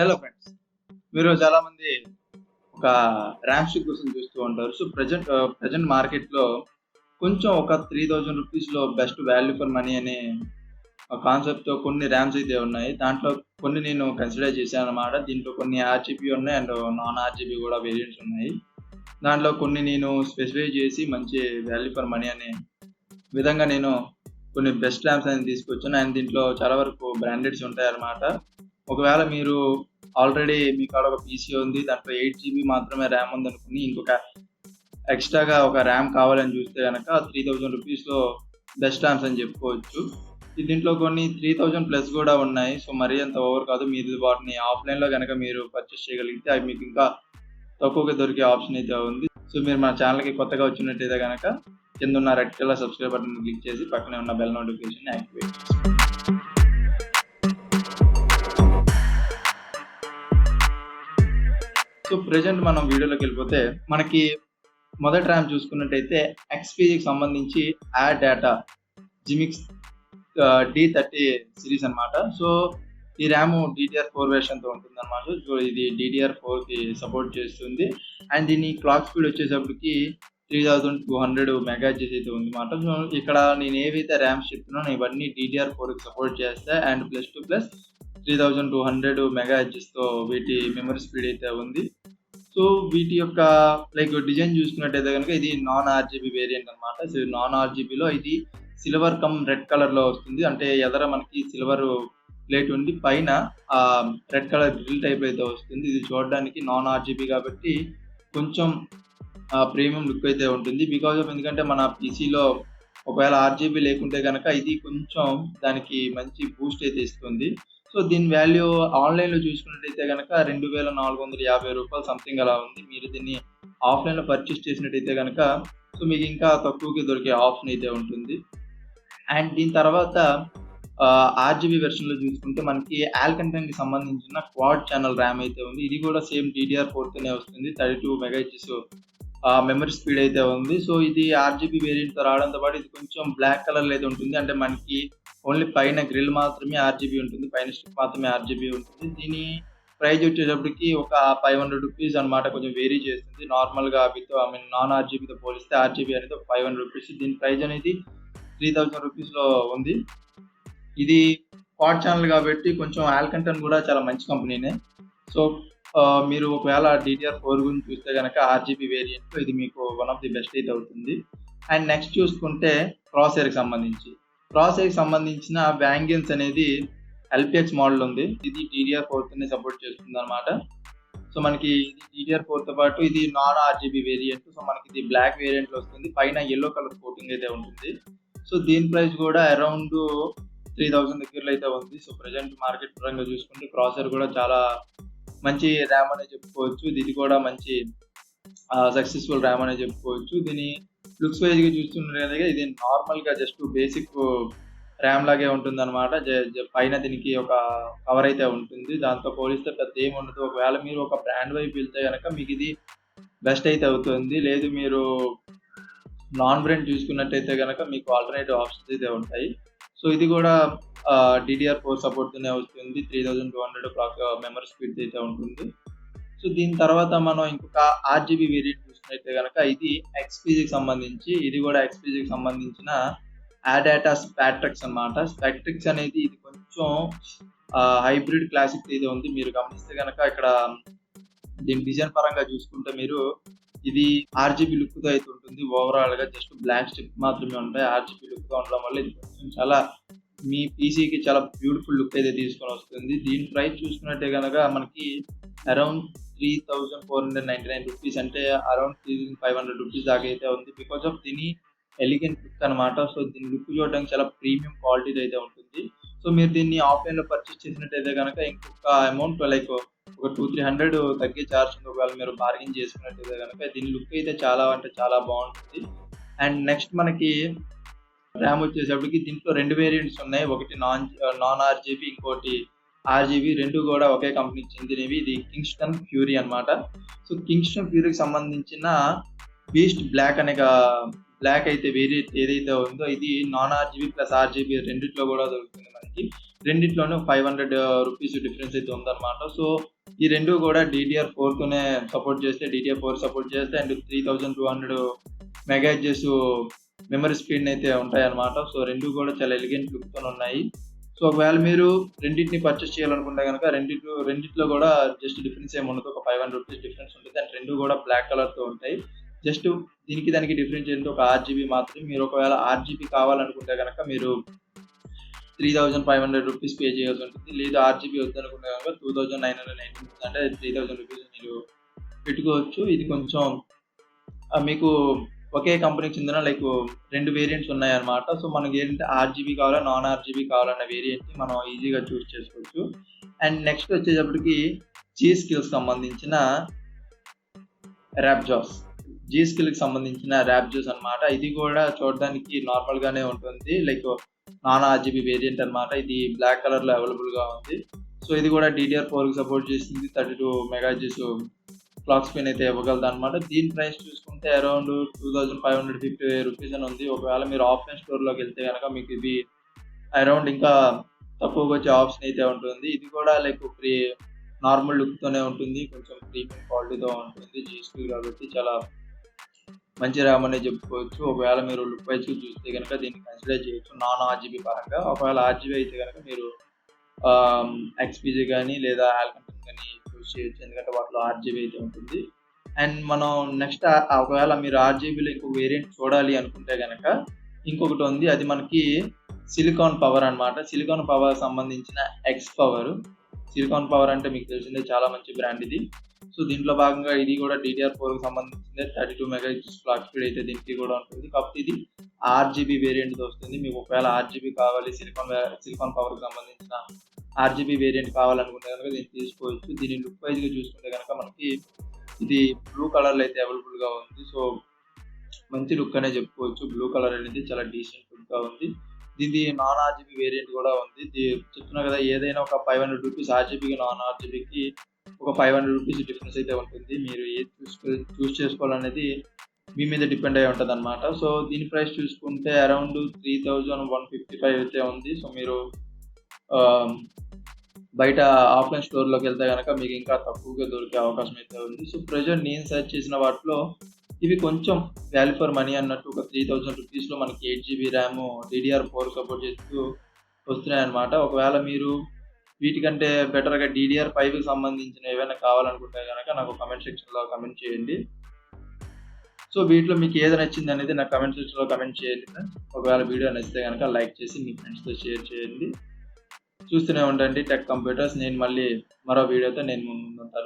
Hello friends, మీరు చాలా మంది ఒక ర్యామ్ స్టిక్ కోసం చూస్తూ ఉంటారు. సో ప్రజెంట్ మార్కెట్లో కొంచెం ఒక 3000 రూపీస్లో బెస్ట్ వాల్యూ ఫర్ మనీ అనే కాన్సెప్ట్తో కొన్ని ర్యామ్స్ అయితే ఉన్నాయి. దాంట్లో కొన్ని నేను కన్సిడర్ చేశాను అనమాట. దీంట్లో కొన్ని ఆర్జీబీ ఉన్నాయి అండ్ నాన్ ఆర్జీబీ కూడా వేరియంట్స్ ఉన్నాయి. దాంట్లో కొన్ని నేను స్పెసిఫై చేసి మంచి వాల్యూ ఫర్ మనీ అనే విధంగా నేను కొన్ని బెస్ట్ ర్యామ్స్ అనేది తీసుకొచ్చాను. అండ్ దీంట్లో చాలా వరకు బ్రాండెడ్స్ ఉంటాయి అన్నమాట. ఒకవేళ మీరు ఆల్రెడీ మీ కాడ ఒక పీసీ ఉంది, దాంట్లో 8GB మాత్రమే ర్యామ్ ఉంది అనుకుని ఇంకొక ఎక్స్ట్రాగా ఒక ర్యామ్ కావాలని చూస్తే కనుక 3000 రూపీస్లో బెస్ట్ ర్యామ్స్ అని చెప్పుకోవచ్చు. దీంట్లో కొన్ని 3000 ప్లస్ కూడా ఉన్నాయి. సో మరీ అంత ఓవర్ కాదు. మీరు వాటిని ఆఫ్లైన్లో కనుక మీరు పర్చేస్ చేయగలిగితే అవి మీకు ఇంకా తక్కువగా దొరికే ఆప్షన్ అయితే ఉంది. సో మీరు మన ఛానల్కి కొత్తగా వచ్చినట్టయితే కనుక కింద ఉన్న red colour subscribe button click చేసి పక్కనే ఉన్న బెల్ నోటిఫికేషన్ యాక్టివేట్ చేసుకోండి. సో ప్రెజెంట్ మనం వీడియోలోకి వెళ్ళిపోతే మనకి మొదటి ర్యామ్ చూసుకున్నట్టయితే XPOWER సంబంధించి ADATA GAMMIX D30 సిరీస్ అనమాట. సో ఈ ర్యామ్ DDR4 వెర్షన్తో ఉంటుంది అనమాట. సో ఇది DDR4కి సపోర్ట్ చేస్తుంది. అండ్ దీని క్లాక్ స్పీడ్ వచ్చేటప్పటికి 3200 MHz అయితే ఉంది అనమాట. సో ఇక్కడ నేను ఏవైతే ర్యామ్స్ చెప్తున్నానో ఇవన్నీ DDR4కి సపోర్ట్ చేస్తాయి. అండ్ ప్లస్ 3200 MHzతో వీటి మెమరీ స్పీడ్ అయితే ఉంది. సో వీటి యొక్క డిజైన్ చూసుకున్నట్టయితే కనుక ఇది నాన్ ఆర్జీబీ వేరియంట్ అనమాట. సో నాన్ ఆర్జీబీలో ఇది సిల్వర్ కమ్ రెడ్ కలర్లో వస్తుంది. అంటే ఎదర మనకి సిల్వర్ ప్లేట్ ఉండి పైన రెడ్ కలర్ గ్రిల్ టైప్ అయితే వస్తుంది. ఇది చూడడానికి నాన్ ఆర్జీబీ కాబట్టి కొంచెం ప్రీమియం లుక్ అయితే ఉంటుంది. బికాజ్ ఆఫ్ ఎందుకంటే మన పీసీలో ఒకవేళ ఆర్జీబీ లేకుంటే కనుక ఇది కొంచెం దానికి మంచి బూస్ట్ అయితే ఇస్తుంది. సో దీని వాల్యూ ఆన్లైన్లో చూసుకున్నట్టయితే కనుక 2450 రూపాయలు సంథింగ్ అలా ఉంది. మీరు దీన్ని ఆఫ్లైన్లో పర్చేస్ చేసినట్టయితే కనుక సో మీకు ఇంకా తక్కువకి దొరికే ఆప్షన్ అయితే ఉంటుంది. అండ్ దీని తర్వాత ఆర్జీబీ వెర్షన్లో చూసుకుంటే మనకి ఆల్కెట్రాన్కి సంబంధించిన క్వాడ్ ఛానల్ ర్యామ్ అయితే ఉంది. ఇది కూడా సేమ్ DDR4తోనే వస్తుంది. 32 MHz మెమరీ స్పీడ్ అయితే ఉంది. సో ఇది ఆర్జీబీ వేరియంట్తో రావడంతో పాటు ఇది కొంచెం బ్లాక్ కలర్లో అయితే ఉంటుంది. అంటే మనకి ఓన్లీ పైన గ్రిల్ మాత్రమే ఆర్జీబీ ఉంటుంది, పైన స్టిక్ మాత్రమే ఆర్జీబీ ఉంటుంది. దీని ప్రైస్ వచ్చేటప్పటికి ఒక 500 రూపీస్ అనమాట. కొంచెం వేరీ చేస్తుంది. నార్మల్గా నాన్ ఆర్జీబీతో పోలిస్తే ఆర్జీబీ అనేది 500 రూపీస్. దీని ప్రైస్ అనేది 3000 రూపీస్లో ఉంది. ఇది క్వాడ్ ఛానల్ కాబట్టి కొంచెం ఆల్కెట్రాన్ కూడా చాలా మంచి కంపెనీనే. సో మీరు ఒకవేళ DDR4 గురించి చూస్తే కనుక ఆర్జీబీ వేరియంట్లో ఇది మీకు వన్ ఆఫ్ ది బెస్ట్ అయితే అవుతుంది. అండ్ నెక్స్ట్ చూసుకుంటే Corsairకి సంబంధించిన Vengeance అనేది LPX మోడల్ ఉంది. ఇది DDR4తోనే సపోర్ట్ చేస్తుంది అనమాట. సో మనకి ఇది DDR4తో పాటు ఇది నాన్ ఆర్జీబీ వేరియంట్. సో మనకి ఇది బ్లాక్ వేరియంట్లో వస్తుంది. పైన ఎల్లో కలర్ కోటింగ్ అయితే ఉంటుంది. సో దీని ప్రైస్ కూడా అరౌండ్ 3000 దగ్గరలో అయితే ఉంది. సో ప్రజెంట్ మార్కెట్ పరంగా చూసుకుంటే Corsair కూడా చాలా మంచి ర్యామ్ అనే చెప్పుకోవచ్చు. ఇది కూడా మంచి సక్సెస్ఫుల్ ర్యామ్ అనే చెప్పుకోవచ్చు. దీని లుక్స్ వైజ్గా చూస్తున్నట్లయితే ఇది నార్మల్గా జస్ట్ బేసిక్ ర్యామ్ లాగే ఉంటుంది అనమాట. పైన దీనికి ఒక కవర్ అయితే ఉంటుంది. దాంతో పోలిస్తే పెద్ద ఏమి ఉండదు. ఒకవేళ మీరు ఒక బ్రాండ్ వైపు వెళ్తే కనుక మీకు ఇది బెస్ట్ అయితే అవుతుంది. లేదు మీరు నాన్ బ్రాండ్ చూసుకున్నట్టయితే కనుక మీకు ఆల్టర్నేటివ్ ఆప్షన్స్ అయితే ఉంటాయి. సో ఇది కూడా DDR4 సపోర్ట్తోనే వస్తుంది. 3200 క్లాక్ మెమరీ స్పీడ్ అయితే ఉంటుంది. సో దీని తర్వాత మనం ఇంకొక ఆర్జీబీ వేరియంట్ చూసుకున్నట్లయితే కనుక ఇది XPOWERకి సంబంధించిన ADATA SPECTRIX అనమాట. SPECTRIX అనేది ఇది కొంచెం హైబ్రిడ్ క్లాసిక్ అయితే ఉంది. మీరు గమనిస్తే కనుక ఇక్కడ దీని డిజైన్ పరంగా చూసుకుంటే మీరు ఇది ఆర్జీబీ లుక్తో అయితే ఉంటుంది. ఓవరాల్గా జస్ట్ బ్లాక్ స్టిక్ మాత్రమే ఉంటాయి. ఆర్జీబీ లుక్గా ఉండడం వల్ల ఇది కొంచెం చాలా మీ పీసీకి చాలా బ్యూటిఫుల్ లుక్ అయితే తీసుకొని వస్తుంది. దీని ప్రైస్ చూసుకున్నట్టే కనుక మనకి అరౌండ్ 3499 రూపీస్, అంటే అరౌండ్ 3500 రూపీస్ దాకా అయితే ఉంది. బికాజ్ ఆఫ్ దీని ఎలిగెంట్ లుక్ అనమాట. సో దీని లుక్ చూడడానికి చాలా ప్రీమియం క్వాలిటీ అయితే ఉంటుంది. సో మీరు దీన్ని ఆఫ్లైన్లో పర్చేస్ చేసినట్టయితే కనుక ఇంకొక అమౌంట్ ఒక 200-300 తగ్గే ఛార్జ్ ఉంది. ఒకవేళ మీరు బార్గెన్ చేసుకున్నట్టయితే కనుక దీని లుక్ అయితే చాలా అంటే చాలా బాగుంటుంది. అండ్ నెక్స్ట్ మనకి ర్యామ్ వచ్చేసప్పటికి దీంట్లో 2 వేరియంట్స్ ఉన్నాయి. ఒకటి నాన్ ఆర్జీబీ, ఇంకోటి ఆర్జీబీ. రెండు కూడా ఒకే కంపెనీకి చెందినవి. ఇది కింగ్స్టన్ ఫ్యూరీ అనమాట. సో కింగ్స్టన్ ఫ్యూరీకి సంబంధించిన బీస్ట్ బ్లాక్ అనే బ్లాక్ అయితే వేరియంట్ ఏదైతే ఉందో ఇది నాన్ ఆర్జీబీ ప్లస్ ఆర్జీబీ రెండిట్లో కూడా దొరుకుతుంది మనకి. రెండిట్లోనూ 500 రూపీస్ డిఫరెన్స్ అయితే ఉందన్నమాట. సో ఈ రెండు కూడా DDR4తోనే సపోర్ట్ చేస్తే, DDR4 సపోర్ట్ చేస్తే అండ్ 3200 మెగాహెర్ట్జ్ మెమరీ స్పీడ్ అయితే ఉంటాయన్నమాట. సో రెండు కూడా చాలా ఎలిగెంట్ లుక్తో ఉన్నాయి. సో ఒకవేళ మీరు రెండింటిని పర్చేస్ చేయాలనుకుంటే కనుక రెండిట్లో కూడా జస్ట్ డిఫరెన్స్ ఏమి ఉండదు, ఒక 500 రూపీస్ డిఫరెన్స్ ఉంటుంది. అండ్ రెండు కూడా బ్లాక్ కలర్తో ఉంటాయి. జస్ట్ దీనికి దానికి డిఫరెన్స్ ఏంటంటే ఒక RGB మాత్రమే. మీరు ఒకవేళ RGB కావాలనుకుంటే కనుక మీరు 3500 రూపీస్ పే చేయాల్సి ఉంటుంది. లేదా RGB వద్దనుకుంటే కనుక 2990 అంటే 3000 రూపీస్ మీరు పెట్టుకోవచ్చు. ఇది కొంచెం మీకు ఒకే కంపెనీకి చెందిన రెండు వేరియంట్స్ ఉన్నాయన్నమాట. సో మనకి ఏంటంటే RGB కావాలా, నాన్ RGB కావాలన్న వేరియంట్ని మనం ఈజీగా చూస్ చేసుకోవచ్చు. అండ్ నెక్స్ట్ వచ్చేటప్పటికి G.SKILLకి సంబంధించిన ర్యాప్జాస్. G.SKILLకి సంబంధించిన ర్యాప్జాస్ అన్నమాట. ఇది కూడా చూడడానికి నార్మల్ గానే ఉంటుంది, నాన్ RGB వేరియంట్ అన్నమాట. ఇది బ్లాక్ కలర్ లో అవైలబుల్ గా ఉంది. సో ఇది కూడా DDR4కి సపోర్ట్ చేస్తుంది. 32 మెగాహెర్ట్జ్ క్లాక్ స్పీడ్ అయితే ఇవ్వగలదు అనమాట. దీని ప్రైస్ చూసుకుంటే అరౌండ్ 2550 రూపీస్ అని ఉంది. ఒకవేళ మీరు ఆఫ్లైన్ స్టోర్లోకి వెళ్తే కనుక మీకు ఇది అరౌండ్ ఇంకా తక్కువగా వచ్చే ఆప్షన్ అయితే ఉంటుంది. ఇది కూడా నార్మల్ లుక్తోనే ఉంటుంది, కొంచెం ప్రీమియం క్వాలిటీతో ఉంటుంది. G.SKILL కాబట్టి చాలా మంచి ర్యామ్ అనే చెప్పుకోవచ్చు. ఒకవేళ మీరు లుక్ వైజ్ చూస్తే కనుక దీన్ని కన్సిడర్ చేయొచ్చు నాన్ RGB పరంగా. ఒకవేళ RGB అయితే కనుక మీరు XPG కానీ లేదా ఆల్కెట్రాన్ కానీ యూజ్ చేయొచ్చు, ఎందుకంటే వాటిలో RGB అయితే ఉంటుంది. అండ్ మనం నెక్స్ట్ ఒకవేళ మీరు RGBలో ఇంకొక వేరియంట్ చూడాలి అనుకుంటే కనుక ఇంకొకటి ఉంది. అది మనకి సిలికాన్ పవర్ అన్నమాట. సిలికాన్ పవర్ సంబంధించిన XPOWER. సిలికాన్ పవర్ అంటే మీకు తెలిసిందే, చాలా మంచి బ్రాండ్ ఇది. సో దీంట్లో భాగంగా ఇది కూడా DDR4కి సంబంధించింది. 32 మెగాహెర్ట్జ్ క్లాక్ స్పీడ్ అయితే దీనికి కూడా ఉంటుంది. కాకపోతే ఇది RGB వేరియంట్ వస్తుంది. మీకు ఒకవేళ RGB కావాలి, సిలికాన్ పవర్కి సంబంధించిన RGB వేరియంట్ కావాలనుకుంటే కనుక దీన్ని తీసుకోవచ్చు. దీని లుక్ వైజ్గా చూసుకుంటే కనుక మనకి ఇది బ్లూ కలర్లో అయితే అవైలబుల్గా ఉంది. సో మంచి లుక్ అనే చెప్పుకోవచ్చు. బ్లూ కలర్ అనేది చాలా డీసెంట్ లుక్గా ఉంది. దీని నాన్ RGB వేరియంట్ కూడా ఉంది. చెప్తున్నా కదా, ఏదైనా ఒక 500 రూపీస్ RGBకి నాన్ RGBకి ఒక 500 రూపీస్ డిఫరెన్స్ అయితే ఉంటుంది. మీరు ఏది చూస్ చేసుకోవాలనేది మీ మీద డిపెండ్ అయి ఉంటుంది అనమాట. సో దీని ప్రైస్ చూసుకుంటే అరౌండ్ 3155 అయితే ఉంది. సో మీరు బయట ఆఫ్లైన్ స్టోర్లోకి వెళ్తే కనుక మీకు ఇంకా తక్కువగా దొరికే అవకాశం అయితే ఉంది. సో ప్రెజెంట్ నేను సెర్చ్ చేసిన వాటిలో ఇవి కొంచెం వాల్యూ ఫర్ మనీ అన్నట్టు ఒక 3000 రూపీస్లో మనకి 8GB ర్యామ్ DDR4 సపోర్ట్ చేస్తూ వస్తున్నాయి అనమాట. ఒకవేళ మీరు వీటికంటే బెటర్గా DDR5కి సంబంధించిన ఏమైనా కావాలనుకుంటే కనుక నాకు కమెంట్ సెక్షన్లో కమెంట్ చేయండి. సో వీటిలో మీకు ఏది నచ్చింది అనేది నాకు కమెంట్ సెక్షన్లో కమెంట్ చేయండి. ఒకవేళ వీడియో నచ్చితే కనుక లైక్ చేసి మీ ఫ్రెండ్స్తో షేర్ చేయండి. చూస్తూనే ఉండండి టెక్ కంప్యూటర్స్. నేను మళ్ళీ మరో వీడియోతో ముందుంటాను.